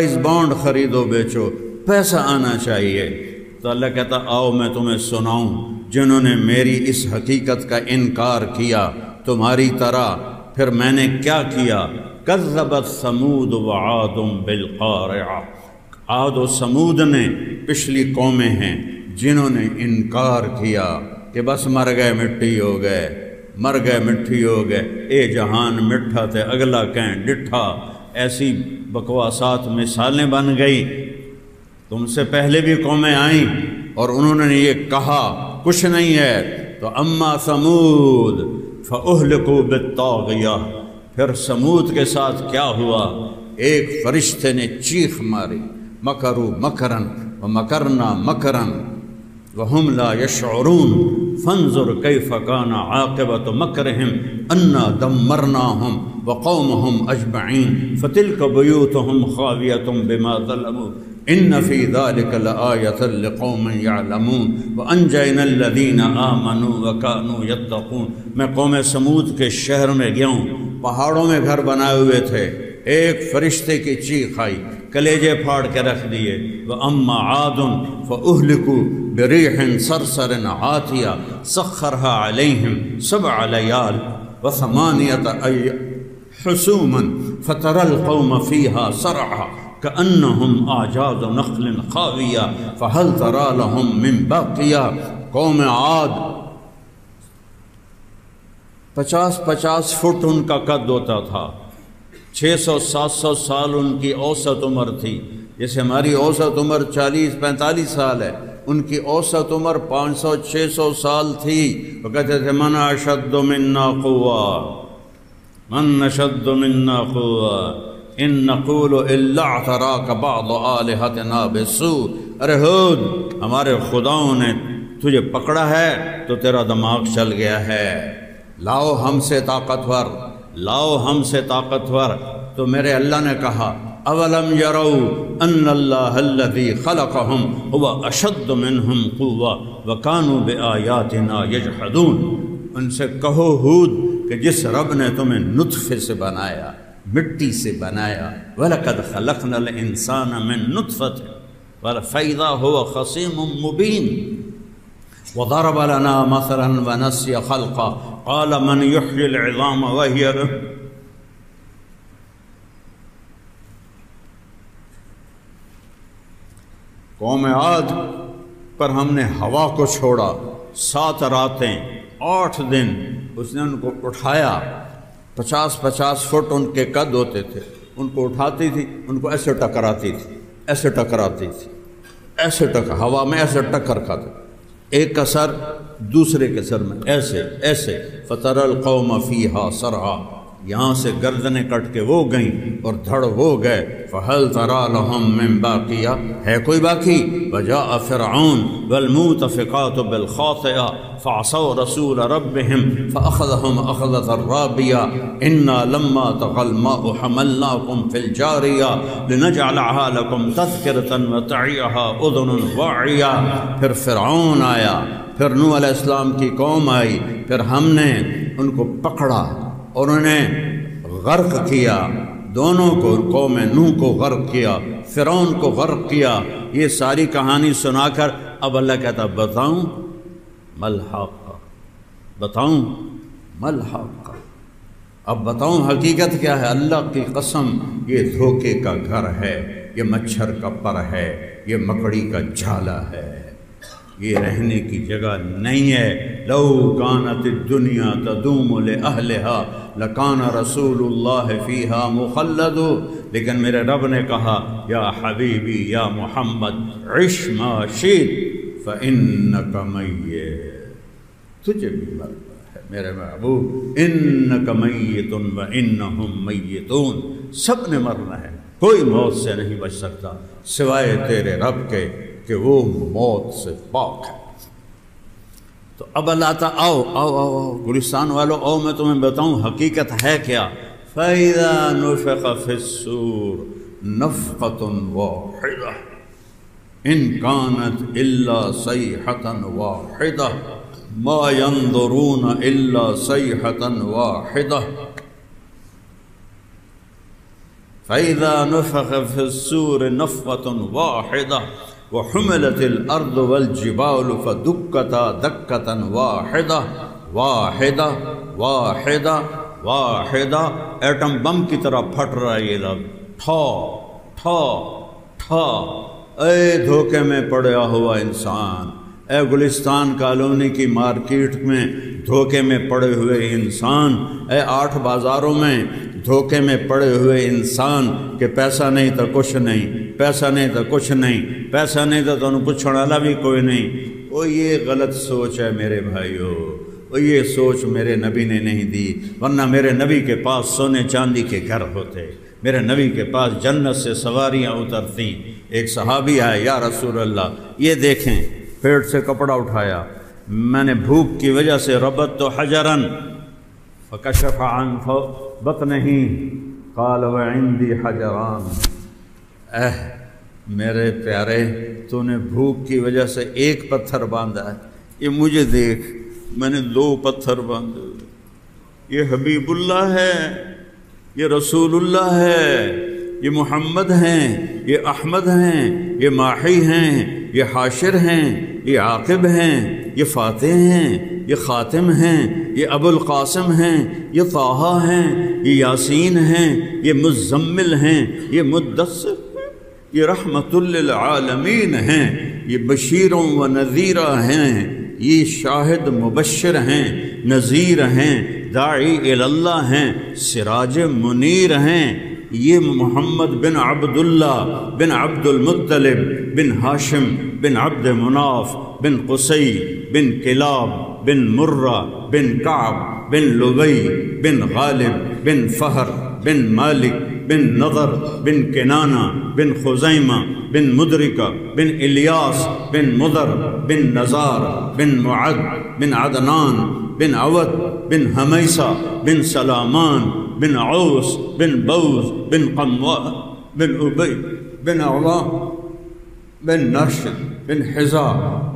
اس bond خریدو بیچو، پیسہ آنا چاہیے۔ تو اللہ کہتا آؤ میں تمہیں سناؤں جنہوں نے میری اس حقیقت کا انکار کیا تمہاری طرح، پھر میں نے کیا کیا۔ کذبت ثمود وعاد بالقارعہ، عاد و سمود نے پچھلی قومیں ہیں جنہوں نے انکار کیا کہ بس مر گئے مٹی ہو گئے، مر گئے مٹی ہو گئے، اے جہان مٹھا تے اگلا کہیں ڈٹھا، ایسی بکواسات مثالیں بن گئی۔ تم سے پہلے بھی قومیں آئیں اور انہوں نے یہ کہا کچھ نہیں ہے۔ تو اما ثمود فاہلکوا بالطاغیہ، پھر سمود کے ساتھ کیا ہوا؟ ایک فرشتے نے چیخ ماری، مکروا مکرا ومکرنا مکرا وهم لا يشعرون فانظر كيف كان عاقبة مكرهم انا دمرناهم وقومهم اجمعين فتلك بيوتهم خاوية بما ظلموا ان في ذلك لآية لقوم يعلمون وانجينا الذين آمنوا وكانوا يتقون۔ میں قوم سمود کے شہر میں گیا ہوں، پہاڑوں میں گھر بنائے ہوئے تھے، ایک فرشتے کی چیخ آئی، کلیجے پھاڑ کے رکھ دیے۔ وَأَمَّا عَادٌ فَأُهْلِكُوا بِرِيحٍ صَرْصَرٍ عَاتِيَةٍ سَخَّرَهَا عَلَيْهِمْ 7 لَيَالٍ و8 حُسُومًا فَتَرَى الْقَوْمَ فِيهَا صَرْعًا كَأَنَّهُمْ أَعْجَازُ نَخْلٍ خَاوِيَةٍ فَهَلْ تَرَى لَهُم مِّن بَاقِيَةٍ۔ قوم عاد 50 فٹ ان کا قد ہوتا تھا، 600-700 سال ان کی اوسط عمر تھی، جیسے ہماری اوسط عمر 40-45 سال ہے، ان کی اوسط عمر 500-600 سال تھی۔ وہ کہتے تھے من اشد منا قوہ، من اشد منا قوہ ان نقول الا اعتراک بعض آلہتنا بالسوء۔ ارے ہود، ہمارے خداؤں نے تجھے پکڑا ہے تو تیرا دماغ چل گیا ہے، لاؤ ہم سے طاقتور، لاؤ ہم سے طاقتور۔ تو میرے اللہ نے کہا اولم یروا ان اللہ الذی خلقہم هو اشد منہم قوہ وکانوا بآیاتنا یجحدون۔ ان سے کہو ہود کہ جس رب نے تمہیں نطفے سے بنایا، مٹی سے بنایا، وَلَقَدْ خَلَقْنَا الْإِنسَانَ مِن نُطْفَةٍ فَإِذَا هُوَ خَصِيمٌ مُبِينٌ وَضَرَبَ لَنَا مَثَلًا وَنَسِيَ خَلْقَهُ قَالَ مَنْ يُحْيِي الْعِظَامَ وَهِيَ رَمِيمٌ۔ قوم عاد پر ہم نے ہوا کو چھوڑا، 7 راتیں 8 دن اس نے ان کو اٹھایا۔ 50 فٹ ان کے قد ہوتے تھے، ان کو اٹھاتی تھی، ان کو ایسے ٹکراتی تھی، ایسے ٹکراتی تھی، ایسے ہوا میں ایسے ٹکر کھاتے، ایک کا سر دوسرے کے سر میں ایسے ایسے۔ فَتَرَى الْقَوْمَ فِيهَا صَرْعًا، یہاں سے گردنیں کٹ کے وہ گئیں اور دھڑ وہ گئے۔ فَهَلْ تَرَى لَهُم مِّن بَاقِيَةٍ، ہے کوئی باقی؟ وَجَاءَ فِرْعَوْنُ وَالْمُؤْتَفِقَاتُ بِالْخَاطِئَةِ فَعَصَوْا رَسُولَ رَبِّهِمْ فَأَخَذَهُمْ أَخْذَةً رَّابِيَةً إِنَّا لَمَّا طَغَى الْمَاءُ حَمَلْنَاكُمْ فِي الْجَارِيَةِ لِنَجْعَلَهَا لَكُمْ تَذْكِرَةً وَتَعِيَهَا أُذُنٌ وَاعِيَةٌ۔ پھر فرعون آیا، پھر نوح علیہ السلام کی قوم آئی، پھر ہم نے ان کو پکڑا اور انہیں غرق کیا، دونوں کو، قوم نوح کو غرق کیا، فرعون کو غرق کیا۔ یہ ساری کہانی سنا کر اب اللہ کہتا بتاؤں ملحقہ، بتاؤں ملحقہ، اب بتاؤں حقیقت کیا ہے۔ اللہ کی قسم یہ دھوکے کا گھر ہے، یہ مچھر کا پر ہے، یہ مکڑی کا جھالا ہے، یہ رہنے کی جگہ نہیں ہے۔ لو کانت الدنیا تدوم لأہلہا لکان رسول اللہ فیہا مخلد۔ لیکن میرے رب نے کہا یا حبیبی یا محمد عش ما شئت فإنک میت، تجھے بھی مرنا ہے میرے محبوب، انک میت وانہم میتون، سب نے مرنا ہے، کوئی موت سے نہیں بچ سکتا سوائے تیرے رب کے کہ وہ موت سے پاک ہے۔ تو اب اللہ تعالیٰ آؤ آؤ آؤ آؤ گلستان والو، آؤ میں تمہیں بتاؤں حقیقت ہے کیا۔ فَإِذَا نُفِخَ فِي الصُّورِ نَفْخَةٌ وَاحِدَةٌ إِن كَانَتْ إِلَّا صَيْحَةً وَاحِدَةً مَا يَنظُرُونَ إِلَّا صَيْحَةً وَاحِدَةً۔ فَإِذَا نُفِخَ فِي الصُّورِ نَفْخَةٌ وَاحِدَةٌ وَحُمِلَتِ الْأَرْضُ وَالْجِبَالُ فَدُكَّتَا دَكَّةً وَاحِدَةً واحدہ واحدہ واحدہ، ایٹم بم کی طرح پھٹ رہا ہے یہ لفظ، ٹھا ٹھا ٹھا۔ اے دھوکے میں پڑا ہوا انسان، اے گلستان کالونی کی مارکیٹ میں دھوکے میں پڑے ہوئے انسان، اے 8 بازاروں میں دھوکے میں پڑے ہوئے انسان کہ پیسہ نہیں تو کچھ نہیں، پیسہ نہیں تو کچھ نہیں، پیسہ نہیں تو انہوں پوچھنے والا بھی کوئی نہیں۔ وہ یہ غلط سوچ ہے میرے بھائیو، وہ یہ سوچ میرے نبی نے نہیں دی، ورنہ میرے نبی کے پاس سونے چاندی کے گھر ہوتے، میرے نبی کے پاس جنت سے سواریاں اترتی۔ ایک صحابی آئے، یا رسول اللہ یہ دیکھیں، پیٹ سے کپڑا اٹھایا، میں نے بھوک کی وجہ سے ربطت حجرا فکشف عن بطنہ قال وعندی حجران۔ میرے پیارے، تو نے بھوک کی وجہ سے ایک پتھر باندھا ہے، یہ مجھے دیکھ، میں نے 2 پتھر باندھے، یہ حبیب اللہ ہے، یہ رسول اللہ ہے، یہ محمد ہیں، یہ احمد ہیں، یہ ماحی ہیں، یہ حاشر ہیں، یہ عاقب ہیں، یہ فاتح ہیں، یہ خاتم ہیں، یہ ابو القاسم ہیں، یہ طٰہٰ ہیں، یہ یاسین ہیں، یہ مزمل ہیں، یہ مدثر ہیں، یہ رحمت للعالمین ہیں، یہ بشیر و نذیر ہیں، یہ شاہد مبشر ہیں، نذیر ہیں، داعی اللہ ہیں، سراج منیر ہیں۔ یہ محمد بن عبداللہ بن عبد المطلب بن ہاشم بن عبد مناف بن قصی بن کلاب بن مرہ بن کعب بن لبی بن غالب بن فہر بن مالک بن نضر بن کنانہ بن خزیمہ بن مدرکہ بن الیاس بن مضر بن نزار بن معد بن عدنان بن عود بن حمیسہ بن سلامان بن عوس بن بوز بن قموہ بن ابی بن عوام بن نرشد بن حزا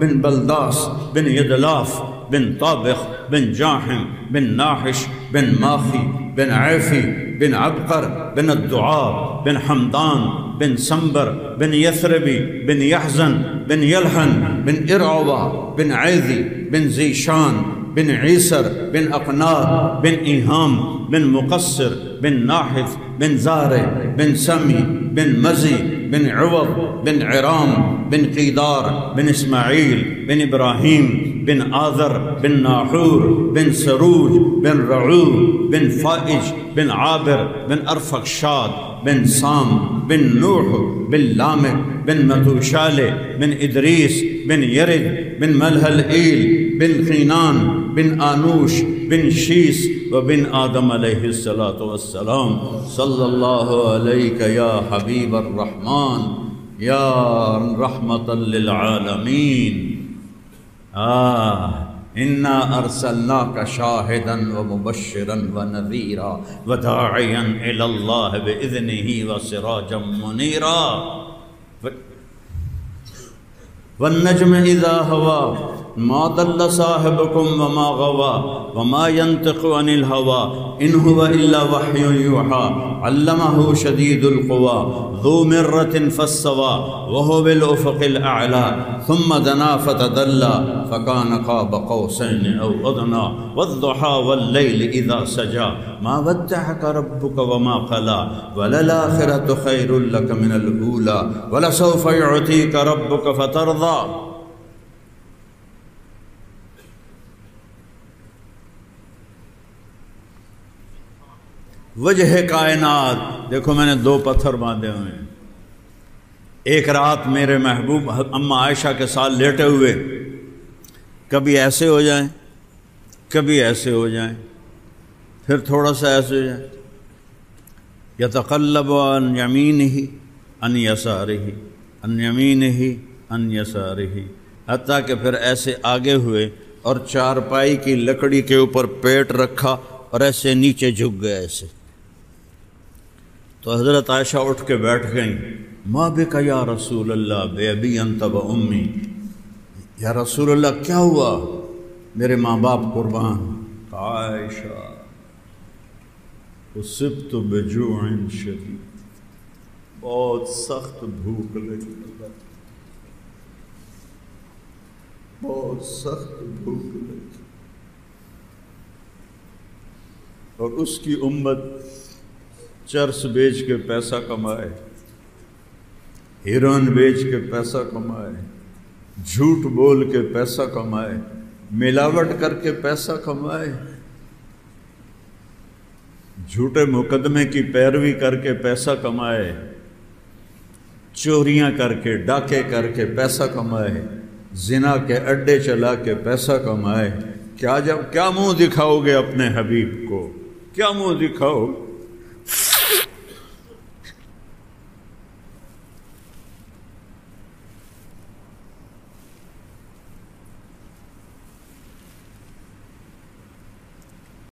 بن بلداس بن یدلاف بن طابخ بن جاحم بن ناحش بن ماخی بن عیفی بن عبقر بن الدعاب بن حمدان بن سنبر بن یثربی بن یحزن بن یلحن بن ارعوہ بن عیذی بن زیشان بن عیسر بن اقناد بن ایہام بن مقصر بن ناحث بن زارع بن سمی بن مزی بن عوض بن عرام بن قیدار بن اسماعیل بن ابراہیم بن آذر بن ناحور بن سروج بن رعوب بن فائج بن عابر بن ارفخشاد بن سام بن نوح بن لامک بن متوشالہ بن ادریس بن یرد بن ملہلئیل بن خینان بن آنوش بن شیس وبن آدم علیہ السلام۔ صلی اللہ علیہ یا حبیب الرحمن یا رحمت للعالمین۔ انا ارسلناک شاہدا ومبشرا ونذیرا وداعیا الی اللہ باذنہ وسراجا منیرا۔ والنجم اذا هوى ما ضل صاحبكم وما غوى وما ينطق عن الهوى ان هو الا وحي يوحى علمه شديد القوى ذو مرة فاستوى وهو بالافق الاعلى ثم دنا فتدلى فكان قاب قوسين او ادنى والضحى والليل اذا سجى ما ودعك ربك وما قلى وللآخرة خير لك من الاولى ولسوف يعطيك ربك فترضى۔ وجہ کائنات، دیکھو میں نے 2 پتھر باندھے ہوئے ہیں۔ ایک رات میرے محبوب اماں عائشہ کے ساتھ لیٹے ہوئے، کبھی ایسے ہو جائیں کبھی ایسے ہو جائیں، پھر تھوڑا سا ایسے ہو جائیں، یتقلب عن یمینہ عن یسارہ عن یمینہ عن یسارہ، حتیٰ کہ پھر ایسے آگے ہوئے اور چارپائی کی لکڑی کے اوپر پیٹ رکھا اور ایسے نیچے جھک گئے ایسے۔ تو حضرت عائشہ اٹھ کے بیٹھ گئیں، ما بک یا رسول اللہ بے ابی انت و امی، یا رسول اللہ کیا ہوا، میرے ماں باپ قربان۔ عائشہ اصبت بجوع شدید، بہت سخت بھوک لگی، بہت سخت بھوک لگی، اور اس کی امت چرس بیچ کے پیسہ کمائے، ہیروئن بیچ کے پیسہ کمائے، جھوٹ بول کے پیسہ کمائے، ملاوٹ کر کے پیسہ کمائے، جھوٹے مقدمے کی پیروی کر کے پیسہ کمائے، چوریاں کر کے ڈاکے کر کے پیسہ کمائے، زنا کے اڈے چلا کے پیسہ کمائے۔ کیا منہ دکھاؤ گے اپنے حبیب کو؟ کیا منہ دکھاؤ؟